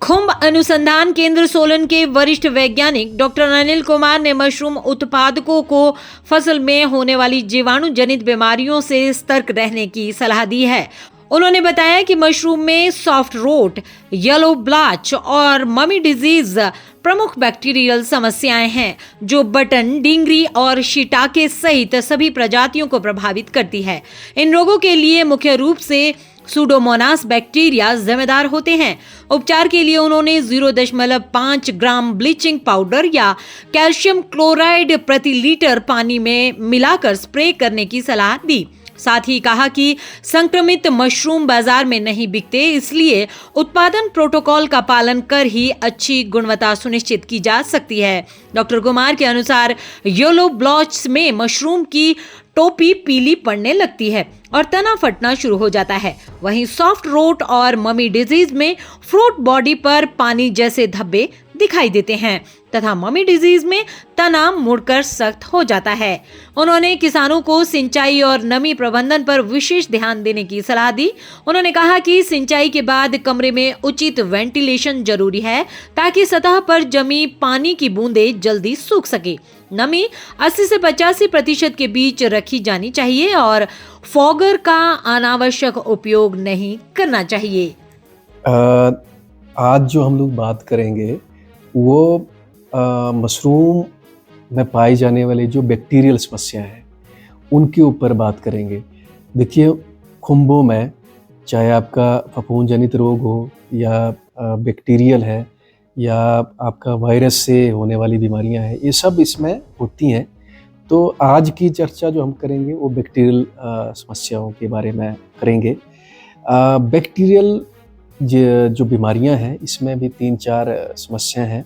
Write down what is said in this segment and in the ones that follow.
खुम्ब अनुसंधान केंद्र सोलन के वरिष्ठ वैज्ञानिक डॉक्टर अनिल कुमार ने मशरूम उत्पादकों को फसल में होने वाली जीवाणु जनित बीमारियों से सतर्क रहने की सलाह दी है। उन्होंने बताया कि मशरूम में सॉफ्ट रोट, येलो ब्लॉच और ममी डिजीज प्रमुख बैक्टीरियल समस्याएं हैं जो बटन, डिंगरी और शिटाके सहित सभी प्रजातियों को प्रभावित करती है। इन रोगों के लिए मुख्य रूप से सूडोमोनास बैक्टीरिया जिम्मेदार होते हैं। उपचार के लिए उन्होंने 0.5 ग्राम ब्लीचिंग पाउडर या कैल्शियम क्लोराइड प्रति लीटर पानी में मिलाकर स्प्रे करने की सलाह दी। साथ ही कहा कि संक्रमित मशरूम बाजार में नहीं बिकते, इसलिए उत्पादन प्रोटोकॉल का पालन कर ही अच्छी गुणवत्ता सुनिश्चित की जा सकती है। डॉक्टर कुमार के अनुसार येलो ब्लॉच में मशरूम की टोपी पीली पड़ने लगती है और तना फटना शुरू हो जाता है। वहीं सॉफ्ट रोट और ममी डिजीज में फ्रूट बॉडी पर पानी जैसे धब्बे दिखाई देते हैं तथा ममी डिजीज में तना मुड़कर सख्त हो जाता है। उन्होंने किसानों को सिंचाई और नमी प्रबंधन पर विशेष ध्यान देने की सलाह दी। उन्होंने कहा कि सिंचाई के बाद कमरे में उचित वेंटिलेशन जरूरी है ताकि सतह पर जमी पानी की बूंदें जल्दी सूख सके। नमी 80 से 85% के बीच रखी जानी चाहिए और फॉगर का अनावश्यक उपयोग नहीं करना चाहिए। आज जो हम लोग बात करेंगे वो मशरूम में पाई जाने वाली जो बैक्टीरियल समस्या है उनके ऊपर बात करेंगे। देखिए, खुम्बों में चाहे आपका फफूंद जनित रोग हो या बैक्टीरियल है या आपका वायरस से होने वाली बीमारियां हैं, ये सब इसमें होती हैं। तो आज की चर्चा जो हम करेंगे वो बैक्टीरियल समस्याओं के बारे में करेंगे। बैक्टीरियल जो बीमारियां हैं इसमें भी 3-4 समस्याएं हैं,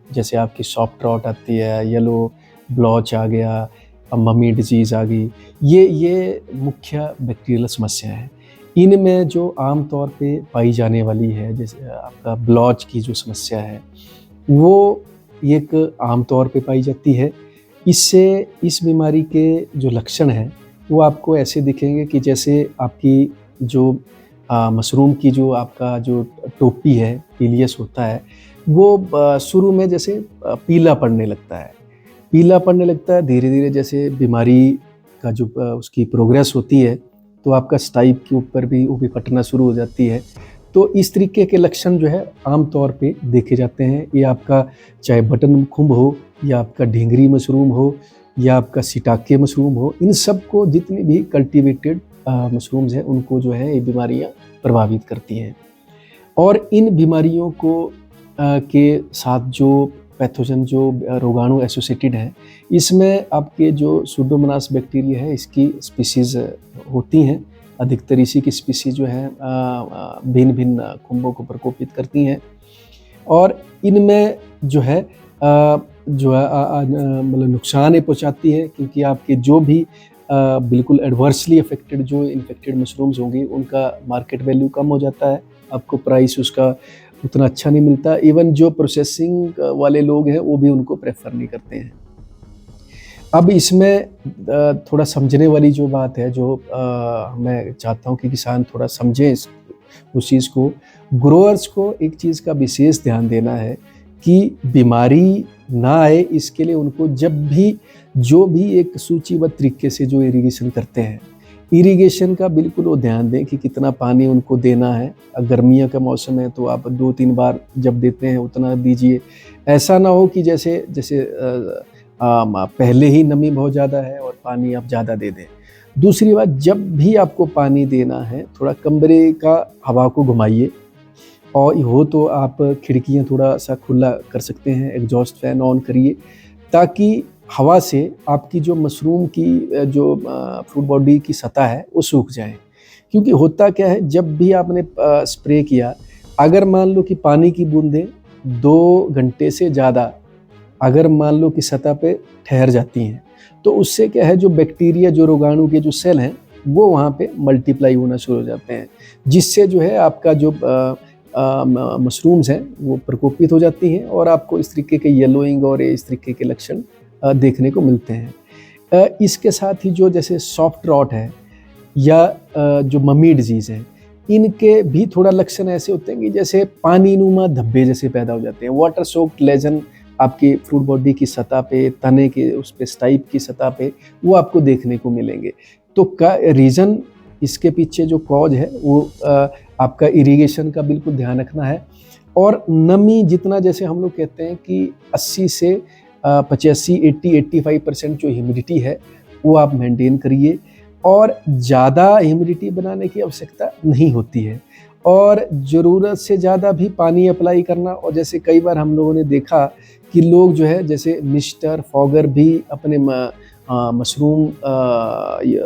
जैसे आपकी सॉफ्ट रॉट आती है, येलो ब्लॉच आ गया, ममी डिजीज़ आ गई। ये मुख्य बैक्टीरियल समस्या है। इनमें जो आम तौर पे पाई जाने वाली है, जैसे आपका ब्लॉच की जो समस्या है वो एक आम तौर पे पाई जाती है। इससे इस बीमारी के जो लक्षण हैं वो आपको ऐसे दिखेंगे कि जैसे आपकी जो मशरूम की जो आपका जो टोपी है, पीलियस होता है, वो शुरू में जैसे पीला पड़ने लगता है। धीरे धीरे जैसे बीमारी का जो उसकी प्रोग्रेस होती है तो आपका स्टाइप के ऊपर भी वो भी फटना शुरू हो जाती है। तो इस तरीके के लक्षण जो है आम तौर पे देखे जाते हैं। ये आपका चाहे बटन खुम्ब हो या आपका ढींगरी मशरूम हो या आपका शिटाके मशरूम हो, इन सब को जितनी भी कल्टीवेटेड मशरूम्स हैं उनको जो है ये बीमारियां प्रभावित करती हैं। और इन बीमारियों को के साथ जो पैथोजन जो रोगाणु एसोसिएटेड हैं, इसमें आपके जो सूडोमोनास बैक्टीरिया है इसकी स्पीसीज़ होती हैं। अधिकतर इसी की स्पीसीज जो है भिन्न भिन्न खुम्बों को प्रकोपित करती हैं और इनमें जो है मतलब नुकसान ये पहुँचाती है, क्योंकि आपके जो भी बिल्कुल एडवर्सली अफेक्टेड जो इन्फेक्टेड मशरूम्स होंगी उनका मार्केट वैल्यू कम हो जाता है, आपको प्राइस उसका उतना अच्छा नहीं मिलता। इवन जो प्रोसेसिंग वाले लोग हैं वो भी उनको प्रेफर नहीं करते हैं। अब इसमें थोड़ा समझने वाली जो बात है, जो मैं चाहता हूँ कि किसान थोड़ा समझें उस चीज़ को। ग्रोअर्स को एक चीज़ का विशेष ध्यान देना है कि बीमारी ना आए, इसके लिए उनको जब भी जो भी एक सूचीबद्ध तरीके से जो इरिगेशन करते हैं, इरिगेशन का बिल्कुल वो ध्यान दें कि कितना पानी उनको देना है। गर्मियों का मौसम है तो आप 2-3 बार जब देते हैं उतना दीजिए। ऐसा ना हो कि जैसे पहले ही नमी बहुत ज़्यादा है और पानी आप ज़्यादा दे दें। दूसरी बात, जब भी आपको पानी देना है थोड़ा कमरे का हवा को घुमाइए और हो तो आप खिड़कियाँ थोड़ा सा खुला कर सकते हैं, एग्जॉस्ट फैन ऑन करिए ताकि हवा से आपकी जो मशरूम की जो फ्रूट बॉडी की सतह है वो सूख जाए। क्योंकि होता क्या है, जब भी आपने स्प्रे किया, अगर मान लो कि पानी की बूंदें 2 घंटे से ज़्यादा अगर मान लो कि सतह पे ठहर जाती हैं तो उससे क्या है, जो बैक्टीरिया जो रोगाणु के जो सेल हैं वो वहाँ पे मल्टीप्लाई होना शुरू हो जाते हैं, जिससे जो है आपका जो मशरूम्स हैं वो प्रकोपित हो जाती हैं और आपको इस तरीके के येलोइंग और इस तरीके के लक्षण देखने को मिलते हैं। इसके साथ ही जो जैसे सॉफ्ट रॉट है या जो ममी डिजीज़ है, इनके भी थोड़ा लक्षण ऐसे होते हैं कि जैसे पानी नुमा धब्बे जैसे पैदा हो जाते हैं, वाटर सोक्ड लेजन आपकी फ्रूट बॉडी की सतह पे, तने के उस पे स्टाइप की सतह पे वो आपको देखने को मिलेंगे। तो का रीज़न इसके पीछे जो कॉज है वो आपका इरिगेशन का बिल्कुल ध्यान रखना है, और नमी जितना, जैसे हम लोग कहते हैं कि 80 से 85, 80, 85% जो ह्यूमिडिटी है वो आप मेंटेन करिए, और ज़्यादा ह्यूमिडिटी बनाने की आवश्यकता नहीं होती है, और ज़रूरत से ज़्यादा भी पानी अप्लाई करना। और जैसे कई बार हम लोगों ने देखा कि लोग जो है जैसे मिस्टर फॉगर भी अपने मशरूम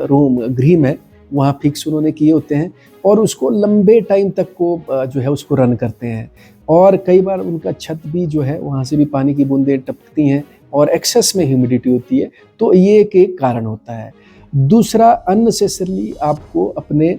रूम गृह में वहाँ फिक्स उन्होंने किए होते हैं, और उसको लंबे टाइम तक को जो है उसको रन करते हैं, और कई बार उनका छत भी जो है वहाँ से भी पानी की बूंदें टपकती हैं और एक्सेस में ह्यूमिडिटी होती है, तो ये एक कारण होता है। दूसरा, अननेसेसरली आपको अपने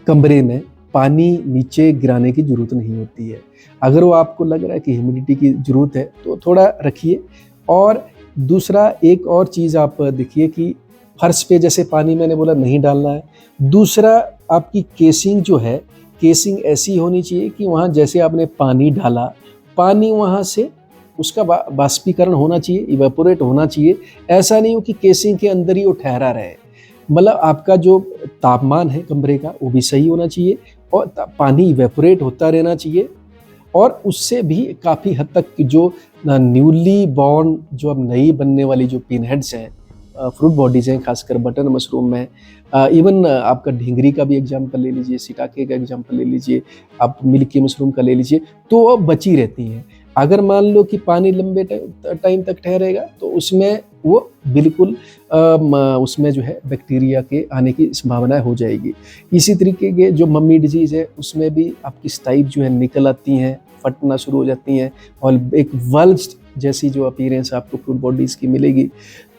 कमरे में पानी नीचे गिराने की ज़रूरत नहीं होती है। अगर वो आपको लग रहा है कि ह्यूमिडिटी की ज़रूरत है तो थोड़ा रखिए। और दूसरा, एक और चीज़ आप देखिए कि फर्श पे जैसे पानी मैंने बोला नहीं डालना है। दूसरा, आपकी केसिंग जो है, केसिंग ऐसी होनी चाहिए कि वहाँ जैसे आपने पानी डाला, पानी वहाँ से उसका बाष्पीकरण होना चाहिए, इवेपोरेट होना चाहिए। ऐसा नहीं हो कि केसिंग के अंदर ही वो ठहरा रहे। मतलब आपका जो तापमान है कमरे का वो भी सही होना चाहिए, और पानी इवेपोरेट होता रहना चाहिए। और उससे भी काफ़ी हद तक जो न्यूली बॉर्न, जो अब नई बनने वाली जो पिन हेड्स हैं, फ्रूट बॉडीज़ हैं, खासकर बटन मशरूम में, इवन आपका ढींगरी का भी एग्जाम्पल ले लीजिए, सिटाके का एग्जाम्पल ले लीजिए, आप मिल्की मशरूम का ले लीजिए, तो वो बची रहती हैं। अगर मान लो कि पानी लंबे टाइम तक ठहरेगा तो उसमें वो बिल्कुल उसमें जो है बैक्टीरिया के आने की संभावना हो जाएगी। इसी तरीके के जो मम्मी डिजीज़ है उसमें भी आपकी स्टाइप जो है निकल आती हैं, फटना शुरू हो जाती हैं, और एक वल्ज्ड जैसी जो अपीयरेंस आपको फ्रूट बॉडीज़ की मिलेगी।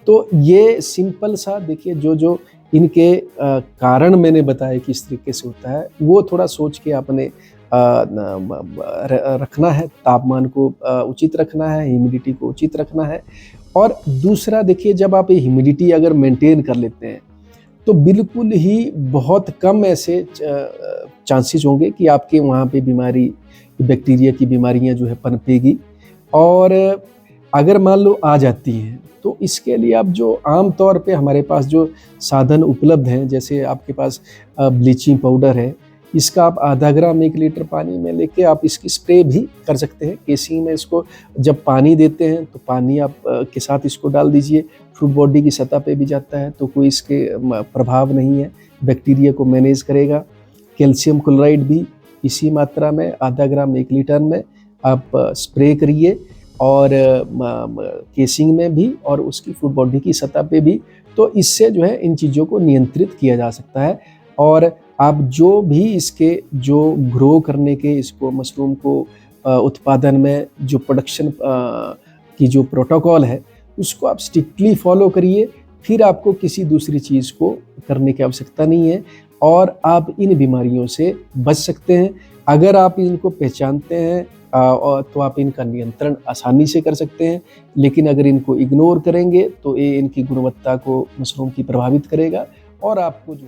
तो ये सिंपल सा देखिए, जो इनके कारण मैंने बताया कि इस तरीके से होता है, वो थोड़ा सोच के आपने रखना है। तापमान को उचित रखना है, ह्यूमिडिटी को उचित रखना है। और दूसरा देखिए, जब आप ह्यूमिडिटी अगर मेंटेन कर लेते हैं तो बिल्कुल ही बहुत कम ऐसे चांसेस होंगे कि आपके वहाँ पे बीमारी, बैक्टीरिया की बीमारियाँ जो है पनपेगी। और अगर मान लो आ जाती हैं तो इसके लिए आप जो आम तौर पे हमारे पास जो साधन उपलब्ध हैं, जैसे आपके पास ब्लीचिंग पाउडर है, इसका आप आधा ग्राम 1 लीटर पानी में लेके आप इसकी स्प्रे भी कर सकते हैं। केसिंग में इसको जब पानी देते हैं तो पानी आप के साथ इसको डाल दीजिए, फ्रूट बॉडी की सतह पे भी जाता है तो कोई इसके प्रभाव नहीं है, बैक्टीरिया को मैनेज करेगा। कैल्शियम क्लोराइड भी इसी मात्रा में आधा ग्राम 1 लीटर में आप स्प्रे करिए, और केसिंग में भी और उसकी फ्रूट बॉडी की सतह पे भी। तो इससे जो है इन चीज़ों को नियंत्रित किया जा सकता है। और आप जो भी इसके जो ग्रो करने के, इसको मशरूम को उत्पादन में जो प्रोडक्शन की जो प्रोटोकॉल है उसको आप स्ट्रिक्टली फॉलो करिए, फिर आपको किसी दूसरी चीज़ को करने की आवश्यकता नहीं है, और आप इन बीमारियों से बच सकते हैं। अगर आप इनको पहचानते हैं तो आप इनका नियंत्रण आसानी से कर सकते हैं, लेकिन अगर इनको इग्नोर करेंगे तो ये इनकी गुणवत्ता को, मशरूम की, प्रभावित करेगा, और आपको जो